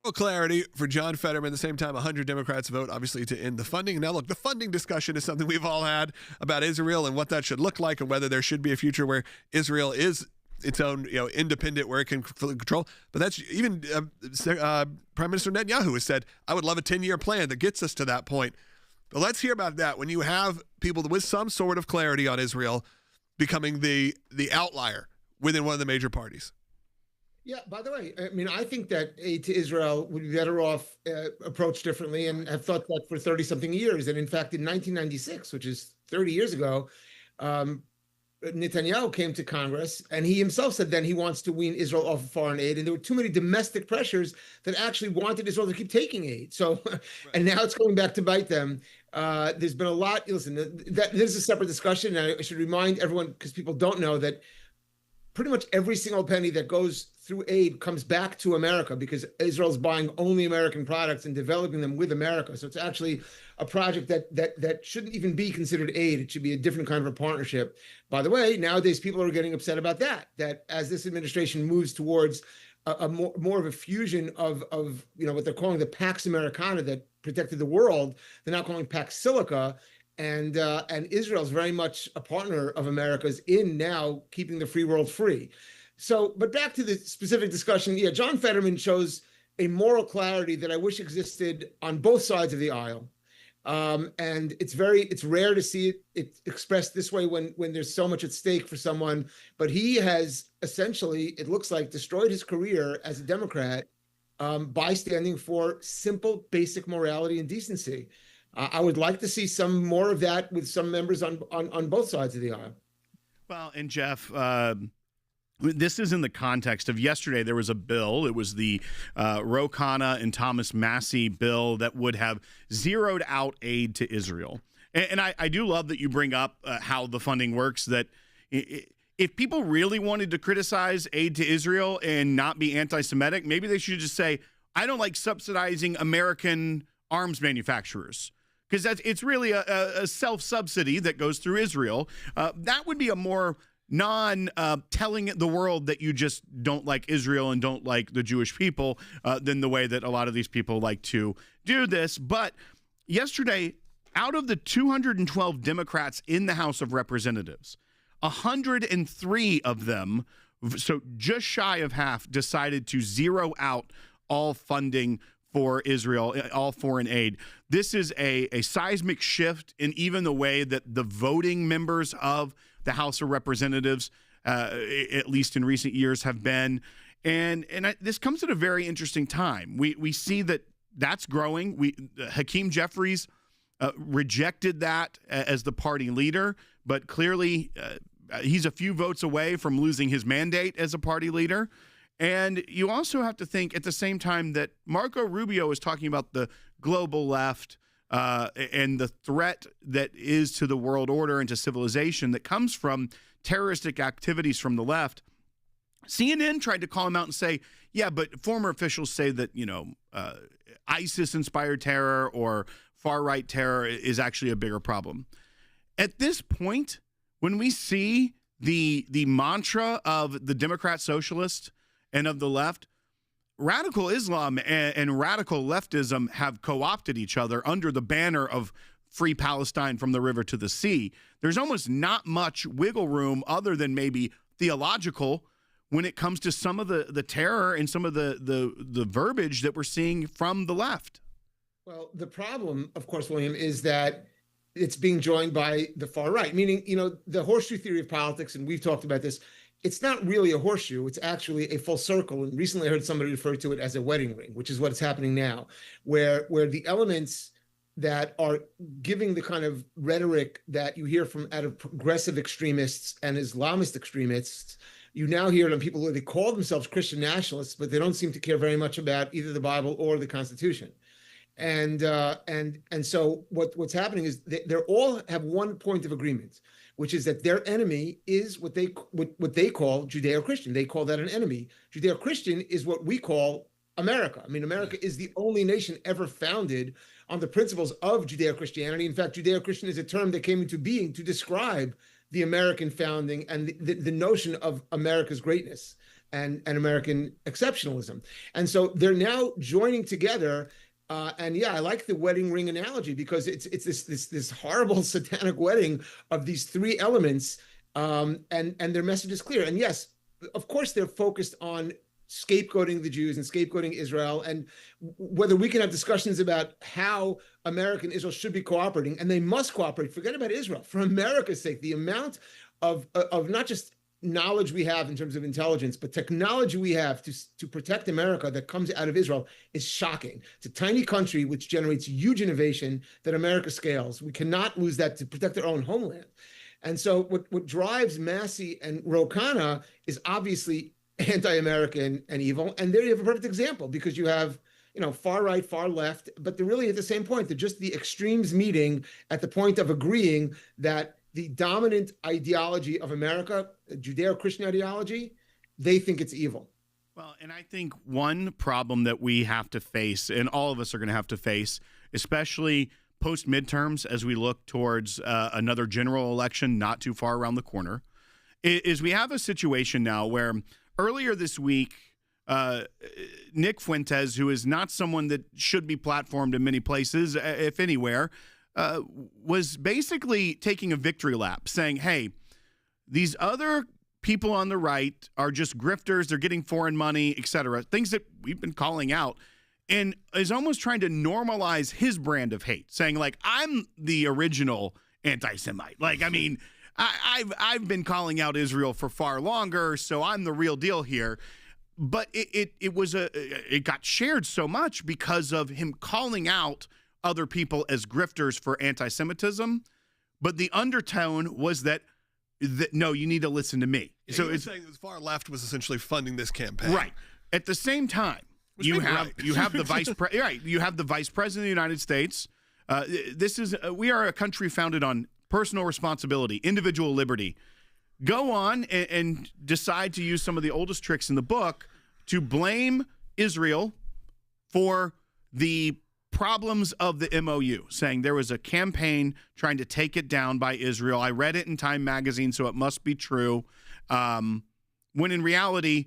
Clarity for John Fetterman. At the same time, 100 Democrats vote, obviously, to end the funding. Now, look, the funding discussion is something we've all had about Israel and what that should look like, and whether there should be a future where Israel is its own, independent, where it can control. But that's even Prime Minister Netanyahu has said, I would love a 10-year plan that gets us to that point. But let's hear about that when you have people with some sort of clarity on Israel becoming the outlier within one of the major parties. Yeah, by the way, I think that aid to Israel would be better off approached differently, and have thought that for 30-something years. And in fact, in 1996, which is 30 years ago, Netanyahu came to Congress, and he himself said then he wants to wean Israel off of foreign aid, and there were too many domestic pressures that actually wanted Israel to keep taking aid. So, and now it's going back to bite them. There's been a lot. Listen, this is a separate discussion, and I should remind everyone, because people don't know, that pretty much every single penny that goes through aid comes back to America, because Israel's buying only American products and developing them with America. So it's actually a project that shouldn't even be considered aid. It should be a different kind of a partnership. By the way, nowadays people are getting upset about that as this administration moves towards a more of a fusion of what they're calling the Pax Americana that protected the world, they're now calling Pax Silica. And Israel's very much a partner of America's in now keeping the free world free. So, but back to the specific discussion, yeah, John Fetterman shows a moral clarity that I wish existed on both sides of the aisle. And it's rare to see it expressed this way when there's so much at stake for someone. But he has essentially, it looks like, destroyed his career as a Democrat by standing for simple, basic morality and decency. I would like to see some more of that with some members on both sides of the aisle. Well, and Jeff, this is in the context of yesterday. There was a bill. It was the Ro Khanna and Thomas Massie bill that would have zeroed out aid to Israel. And I do love that you bring up how the funding works, that if people really wanted to criticize aid to Israel and not be anti-Semitic, maybe they should just say, I don't like subsidizing American arms manufacturers, because it's really a self-subsidy that goes through Israel. That would be a more telling the world that you just don't like Israel and don't like the Jewish people than the way that a lot of these people like to do this. But yesterday, out of the 212 Democrats in the House of Representatives, 103 of them, so just shy of half, decided to zero out all funding for Israel, all foreign aid. This is a seismic shift in even the way that the voting members of the House of Representatives, at least in recent years, have been. And this comes at a very interesting time. We see that's growing. Hakeem Jeffries rejected that as the party leader, but clearly he's a few votes away from losing his mandate as a party leader. And you also have to think at the same time that Marco Rubio is talking about the global left and the threat that is to the world order and to civilization that comes from terroristic activities from the left. CNN tried to call him out and say, yeah, but former officials say that, ISIS-inspired terror or far-right terror is actually a bigger problem. At this point, when we see the mantra of the Democrat socialist and of the left, radical Islam and radical leftism have co-opted each other under the banner of free Palestine from the river to the sea. There's almost not much wiggle room other than maybe theological when it comes to some of the terror and some of the verbiage that we're seeing from the left. Well, the problem, of course, William, is that it's being joined by the far right, meaning, the horseshoe theory of politics, and we've talked about this, it's not really a horseshoe. It's actually a full circle. And recently I heard somebody refer to it as a wedding ring, which is what is happening now, where the elements that are giving the kind of rhetoric that you hear from out of progressive extremists and Islamist extremists, you now hear them people who they call themselves Christian nationalists, but they don't seem to care very much about either the Bible or the Constitution. And so what's happening is they're all have one point of agreement, which is that their enemy is what they call Judeo-Christian. They call that an enemy. Judeo-Christian is what we call America. I mean, America is the only nation ever founded on the principles of Judeo-Christianity. In fact, Judeo-Christian is a term that came into being to describe the American founding and the notion of America's greatness and American exceptionalism. And so they're now joining together. And yeah, I like the wedding ring analogy because it's this horrible satanic wedding of these three elements, and their message is clear. And yes, of course, they're focused on scapegoating the Jews and scapegoating Israel, and whether we can have discussions about how America and Israel should be cooperating, and they must cooperate. Forget about Israel. For America's sake, the amount of not just knowledge we have in terms of intelligence, but technology we have to protect America that comes out of Israel is shocking. It's a tiny country which generates huge innovation that America scales. We cannot lose that to protect our own homeland. And so what drives Massie and Ro Khanna is obviously anti-American and evil. And there you have a perfect example because you have, far right, far left, but they're really at the same point. They're just the extremes meeting at the point of agreeing that the dominant ideology of America, Judeo-Christian ideology, they think it's evil. Well, and I think one problem that we have to face, and all of us are going to have to face, especially post-midterms as we look towards another general election not too far around the corner, is we have a situation now where earlier this week, Nick Fuentes, who is not someone that should be platformed in many places, if anywhere, was basically taking a victory lap, saying, hey, these other people on the right are just grifters, they're getting foreign money, et cetera, things that we've been calling out, and is almost trying to normalize his brand of hate, saying, like, I'm the original anti-Semite. Like, I mean, I've been calling out Israel for far longer, so I'm the real deal here. But it got shared so much because of him calling out other people as grifters for anti-Semitism, but the undertone was that no, you need to listen to me. Yeah, so it's saying the far left was essentially funding this campaign, right? At the same time, you have the vice you have the vice president of the United States. We are a country founded on personal responsibility, individual liberty. Go on and decide to use some of the oldest tricks in the book to blame Israel for the problems of the MOU, saying there was a campaign trying to take it down by Israel. I read it in Time magazine, so it must be true. When in reality,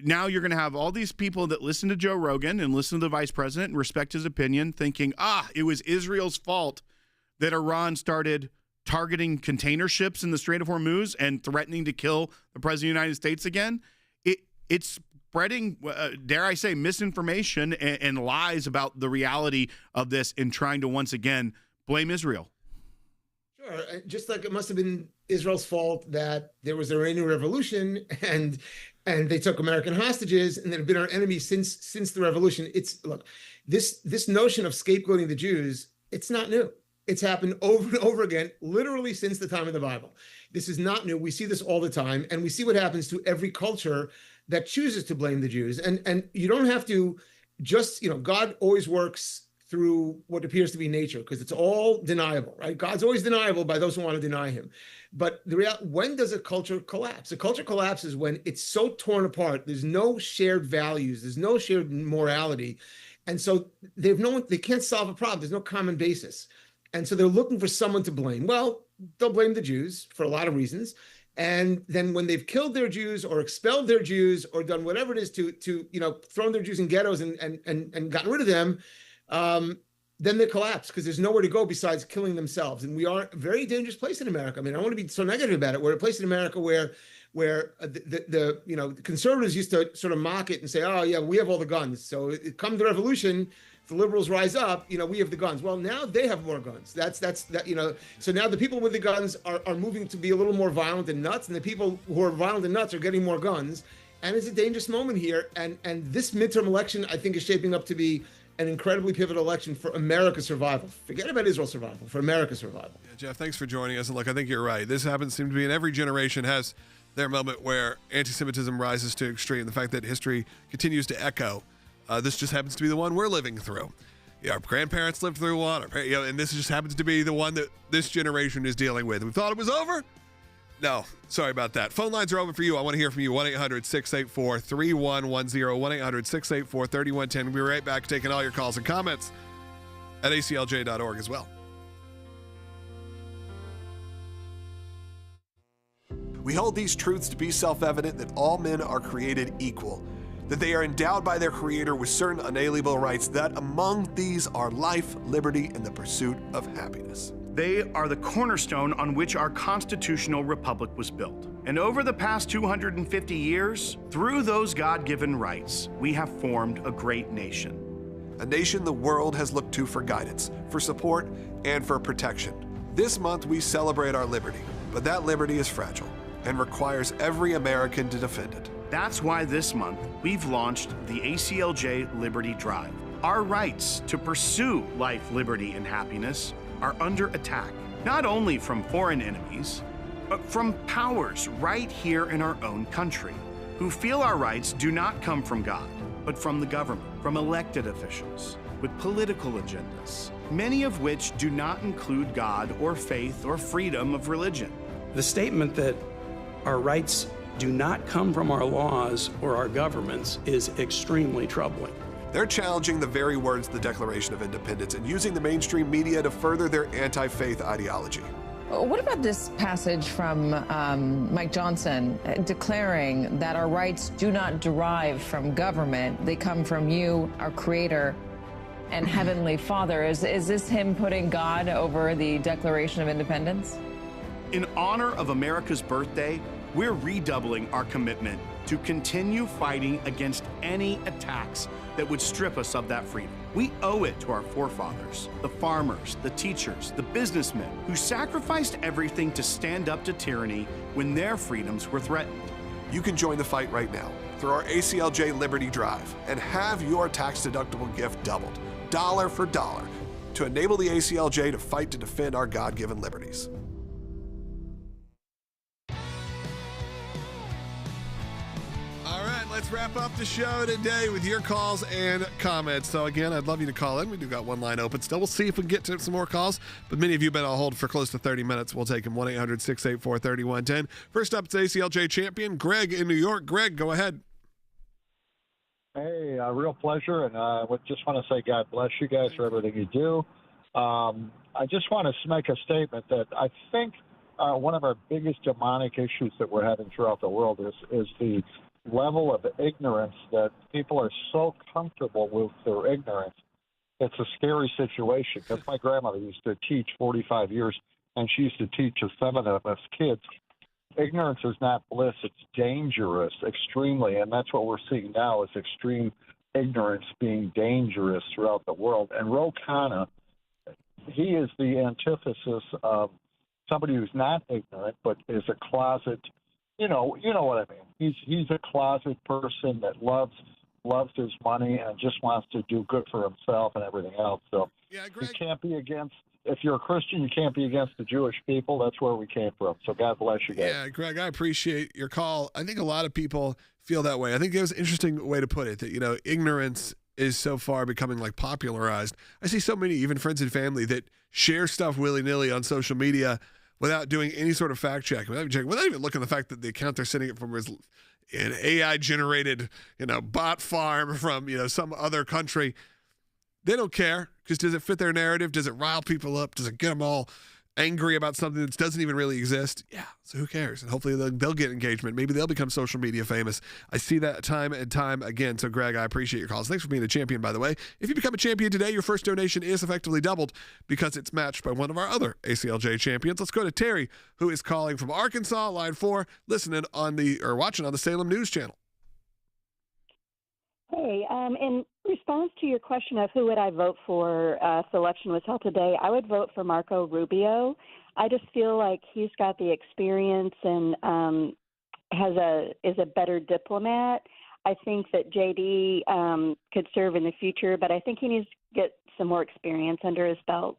now you're going to have all these people that listen to Joe Rogan and listen to the vice president and respect his opinion, thinking, it was Israel's fault that Iran started targeting container ships in the Strait of Hormuz and threatening to kill the president of the United States again. It's spreading, dare I say, misinformation and lies about the reality of this and trying to once again blame Israel. Sure. Just like it must have been Israel's fault that there was an Iranian revolution and they took American hostages and they've been our enemies since the revolution. Look, this notion of scapegoating the Jews, it's not new. It's happened over and over again, literally since the time of the Bible. This is not new. We see this all the time, and we see what happens to every culture that chooses to blame the Jews. And you don't have to just, God always works through what appears to be nature, because it's all deniable, right? God's always deniable by those who want to deny him. But when does a culture collapse? A culture collapses when it's so torn apart. There's no shared values. There's no shared morality. And so they can't solve a problem. There's no common basis. And so they're looking for someone to blame. Well, they'll blame the Jews for a lot of reasons. And then when they've killed their Jews or expelled their Jews or done whatever it is to thrown their Jews in ghettos and gotten rid of them, then they collapse because there's nowhere to go besides killing themselves. And we are a very dangerous place in America. I mean, I don't want to be so negative about it. We're a place in America where the conservatives used to sort of mock it and say, oh yeah, we have all the guns. So it come the revolution, if the liberals rise up, we have the guns. Well, now they have more guns. That's so now the people with the guns are moving to be a little more violent and nuts, and the people who are violent and nuts are getting more guns. And it's a dangerous moment here. And this midterm election, I think, is shaping up to be an incredibly pivotal election for America's survival. Forget about Israel's survival, for America's survival. Yeah, Jeff, thanks for joining us. And look, I think you're right. This happens seem to be in every generation has their moment where anti-Semitism rises to extreme. The fact that history continues to echo. This just happens to be the one we're living through. Yeah, our grandparents lived through one, and this just happens to be the one that this generation is dealing with. We thought it was over? No, sorry about that. Phone lines are open for you. I want to hear from you. 1-800-684-3110, 1-800-684-3110. We'll be right back taking all your calls and comments at aclj.org as well. We hold these truths to be self-evident that all men are created equal, that they are endowed by their Creator with certain unalienable rights, that among these are life, liberty, and the pursuit of happiness. They are the cornerstone on which our constitutional republic was built. And over the past 250 years, through those God-given rights, we have formed a great nation. A nation the world has looked to for guidance, for support, and for protection. This month we celebrate our liberty, but that liberty is fragile and requires every American to defend it. That's why this month we've launched the ACLJ Liberty Drive. Our rights to pursue life, liberty, and happiness are under attack, not only from foreign enemies, but from powers right here in our own country, who feel our rights do not come from God, but from the government, from elected officials with political agendas, many of which do not include God or faith or freedom of religion. The statement that our rights do not come from our laws or our governments is extremely troubling. They're challenging the very words of the Declaration of Independence and using the mainstream media to further their anti-faith ideology. What about this passage from Mike Johnson declaring that our rights do not derive from government, they come from you, our Creator, and Heavenly Father? Is this him putting God over the Declaration of Independence? In honor of America's birthday, we're redoubling our commitment to continue fighting against any attacks that would strip us of that freedom. We owe it to our forefathers, the farmers, the teachers, the businessmen who sacrificed everything to stand up to tyranny when their freedoms were threatened. You can join the fight right now through our ACLJ Liberty Drive and have your tax-deductible gift doubled, dollar for dollar. to enable the ACLJ to fight to defend our God-given liberties. All right, let's wrap up the show today with your calls and comments. So again, I'd love you to call in. We do got one line open still. We'll see if we can get to some more calls, but many of you have been on hold for close to 30 minutes. We'll take them. 1-800-684-3110. First up, it's ACLJ champion Greg in New York. Greg, go ahead. Hey, real pleasure, and I just want to say God bless you guys for everything you do. I just want to make a statement that I think one of our biggest demonic issues that we're having throughout the world is the level of ignorance, that people are so comfortable with their ignorance. It's a scary situation, because my grandmother used to teach 45 years, and she used to teach 7 of us kids. Ignorance is not bliss. It's dangerous, extremely, and that's what we're seeing now is extreme ignorance being dangerous throughout the world. And Ro Khanna, he is the antithesis of somebody who's not ignorant, but is a closet, you know what I mean. He's a closet person that loves his money and just wants to do good for himself and everything else. So you can't be against. If you're a Christian, you can't be against the Jewish people. That's where we came from. So God bless you guys. Yeah, Greg, I appreciate your call. I think a lot of people feel that way. I think it was an interesting way to put it, that, ignorance is so far becoming like popularized. I see so many, even friends and family, that share stuff willy-nilly on social media without doing any sort of fact check, without even looking at the fact that the account they're sending it from is an AI-generated, bot farm from, some other country. They don't care, because does it fit their narrative? Does it rile people up? Does it get them all angry about something that doesn't even really exist? Yeah, so who cares? And hopefully they'll get engagement. Maybe they'll become social media famous. I see that time and time again. So, Greg, I appreciate your calls. Thanks for being a champion, by the way. If you become a champion today, your first donation is effectively doubled because it's matched by one of our other ACLJ champions. Let's go to Terry, who is calling from Arkansas, line 4, watching on the Salem News Channel. Hey, in response to your question of who would I vote for if the election was held today, I would vote for Marco Rubio. I just feel like he's got the experience and is a better diplomat. I think that JD could serve in the future, but I think he needs to get some more experience under his belt.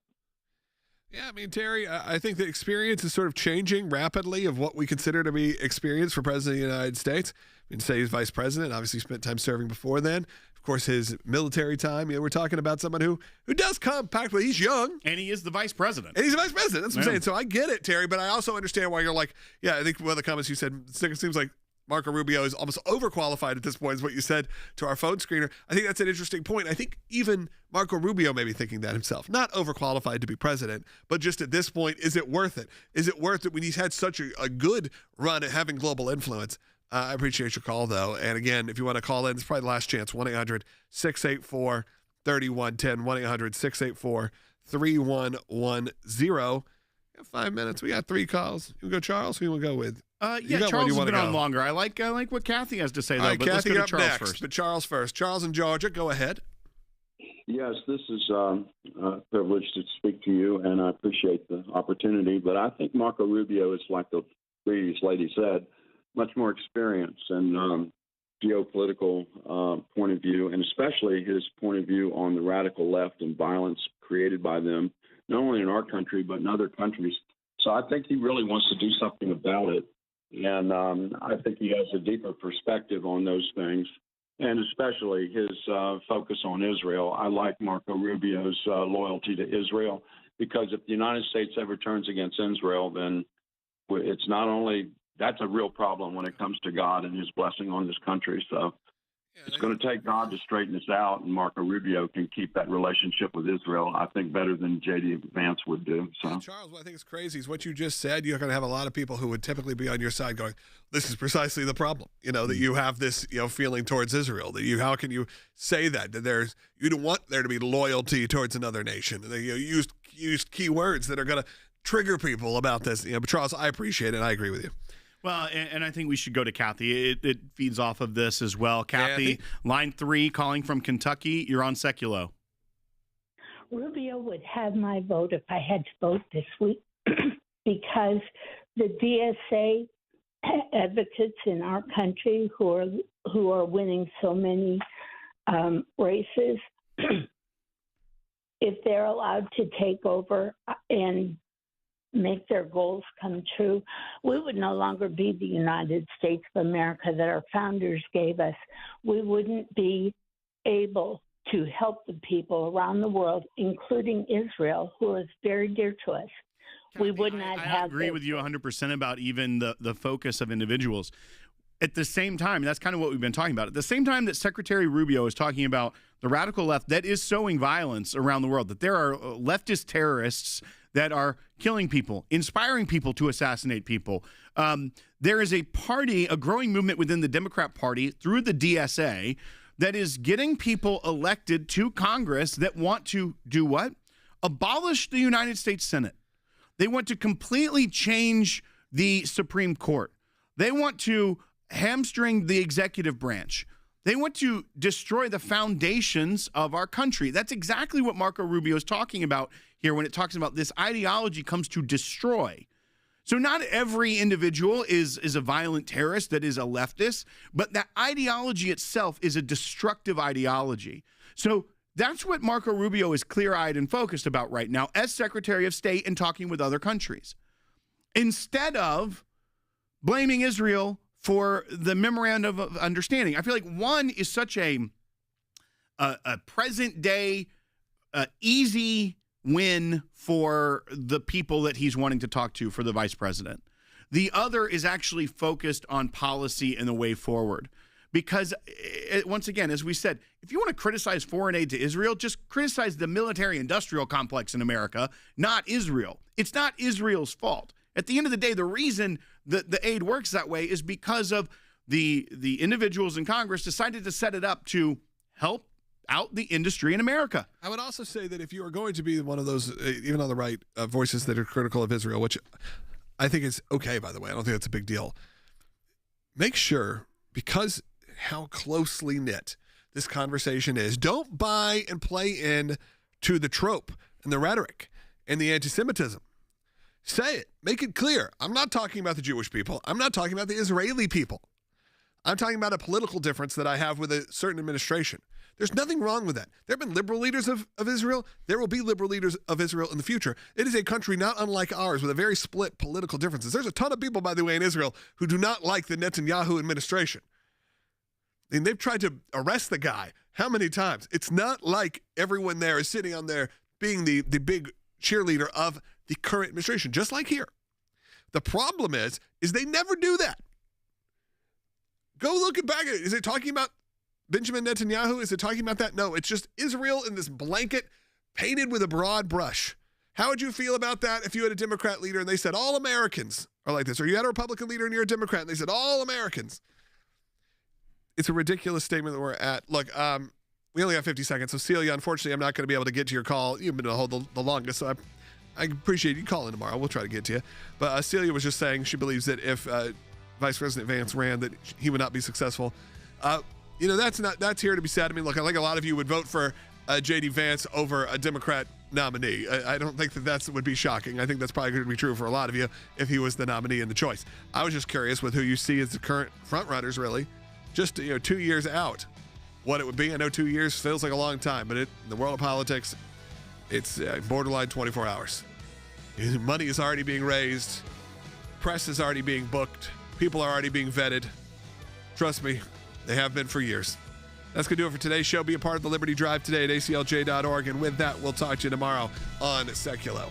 Yeah, Terry, I think the experience is sort of changing rapidly of what we consider to be experience for President of the United States. Say he's vice president, obviously spent time serving before then. Of course, his military time, we're talking about someone who does come practically. He's young. And he is the vice president. And he's the vice president. That's what I'm saying. So I get it, Terry, but I also understand why you're like, yeah, I think one of the comments you said, it seems like Marco Rubio is almost overqualified at this point, is what you said to our phone screener. I think that's an interesting point. I think even Marco Rubio may be thinking that himself. Not overqualified to be president, but just at this point, is it worth it? Is it worth it when he's had such a good run at having global influence? I appreciate your call, though. And again, if you want to call in, it's probably the last chance. 1-800-684-3110. 1-800-684-3110. We got 5 minutes. We got 3 calls. You want to go Charles? Who you want to go with? Charles has been on longer. I like what Kathy has to say, though. All right, but Kathy, let's go to up Charles next, first. but Charles first. Charles in Georgia, go ahead. Yes, this is a privilege to speak to you, and I appreciate the opportunity. But I think Marco Rubio is, like the previous lady said, much more experience and geopolitical point of view, and especially his point of view on the radical left and violence created by them, not only in our country but in other countries. So I think he really wants to do something about it, and I think he has a deeper perspective on those things, and especially his focus on Israel. I like Marco Rubio's loyalty to Israel, because if the United States ever turns against Israel, then it's not only that's a real problem when it comes to God and his blessing on this country. So it's going to take God to straighten this out, and Marco Rubio can keep that relationship with Israel, I think, better than J.D. Vance would do. So, Charles, what I think is crazy is what you just said. You're going to have a lot of people who would typically be on your side going, this is precisely the problem, that you have this feeling towards Israel. How can you say that you don't want there to be loyalty towards another nation? You used key words that are going to trigger people about this. But Charles, I appreciate it. And I agree with you. Well, and I think we should go to Kathy. It feeds off of this as well. Kathy, line 3, calling from Kentucky. You're on Sekulow. Rubio would have my vote if I had to vote this week because the DSA advocates in our country who are winning so many races if they're allowed to take over and make their goals come true, we would no longer be the United States of America that our founders gave us. We wouldn't be able to help the people around the world, including Israel, who is very dear to us. We would not have. I agree with you 100% about even the focus of individuals. At the same time, that's kind of what we've been talking about. At the same time that Secretary Rubio is talking about the radical left that is sowing violence around the world, that there are leftist terrorists that are killing people, inspiring people to assassinate people. There is a party, a growing movement within the Democrat Party through the DSA that is getting people elected to Congress that want to do what? Abolish the United States Senate. They want to completely change the Supreme Court. They want to hamstring the executive branch. They want to destroy the foundations of our country. That's exactly what Marco Rubio is talking about here when it talks about this ideology comes to destroy. So not every individual is a violent terrorist that is a leftist, but that ideology itself is a destructive ideology. So that's what Marco Rubio is clear-eyed and focused about right now as Secretary of State and talking with other countries. Instead of blaming Israel for the memorandum of understanding. I feel like one is such a present-day easy win for the people that he's wanting to talk to for the vice president. The other is actually focused on policy and the way forward. Because, once again, as we said, if you want to criticize foreign aid to Israel, just criticize the military-industrial complex in America, not Israel. It's not Israel's fault. At the end of the day, the reason that the aid works that way is because of the individuals in Congress decided to set it up to help out the industry in America. I would also say that if you are going to be one of those, even on the right, voices that are critical of Israel, which I think is okay, by the way, I don't think that's a big deal, make sure, because how closely knit this conversation is, don't buy and play in to the trope and the rhetoric and the anti-Semitism. Say it. Make it clear. I'm not talking about the Jewish people. I'm not talking about the Israeli people. I'm talking about a political difference that I have with a certain administration. There's nothing wrong with that. There have been liberal leaders of Israel. There will be liberal leaders of Israel in the future. It is a country not unlike ours with a very split political differences. There's a ton of people, by the way, in Israel who do not like the Netanyahu administration. And they've tried to arrest the guy how many times? It's not like everyone there is sitting on there being the big cheerleader of the current administration, just like here. The problem is they never do that. Go look back at it. Is it talking about Benjamin Netanyahu? Is it talking about that? No, it's just Israel in this blanket painted with a broad brush. How would you feel about that if you had a Democrat leader and they said all Americans are like this? Or you had a Republican leader and you're a Democrat and they said all Americans? It's a ridiculous statement that we're at. Look, we only have 50 seconds. So Celia, unfortunately, I'm not going to be able to get to your call. You've been on hold the longest, so I appreciate you calling tomorrow. We'll try to get to you. But Celia was just saying she believes that if Vice President Vance ran, that he would not be successful. That's here to be said. I mean, look, I think a lot of you would vote for J.D. Vance over a Democrat nominee. I don't think that would be shocking. I think that's probably going to be true for a lot of you if he was the nominee in the choice. I was just curious with who you see as the current front runners, really. Just 2 years out, what it would be. I know 2 years feels like a long time, but in the world of politics, it's borderline 24 hours. Money is already being raised. Press is already being booked. People are already being vetted. Trust me, they have been for years. That's going to do it for today's show. Be a part of the Liberty Drive today at aclj.org. And with that, we'll talk to you tomorrow on Sekulow.